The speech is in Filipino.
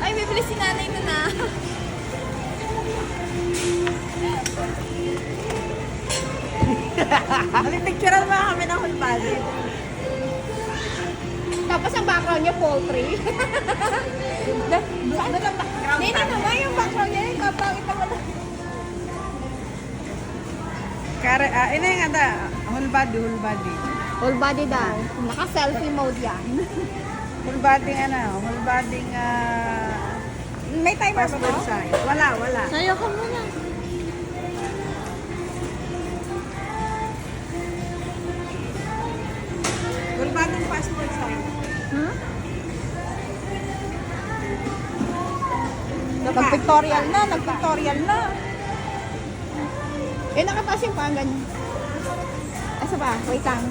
Ay, bibili si nanay na na. Picturean mo kami ng whole body. Tapos ang background niya, poultry. Hindi naman yung background niya, yung kapangit naman. Ina yung anda, whole body, whole body. Whole body daw. Naka-selfie mode yan. Whole body whole body May timer ba passport to? size. Wala. Sayo ka muna. Whole body passport size. Hmm? Nag-pictorial na, nag-pictorial na. Eh, nakataas yung pang ganyan. Asa ba? Wait lang.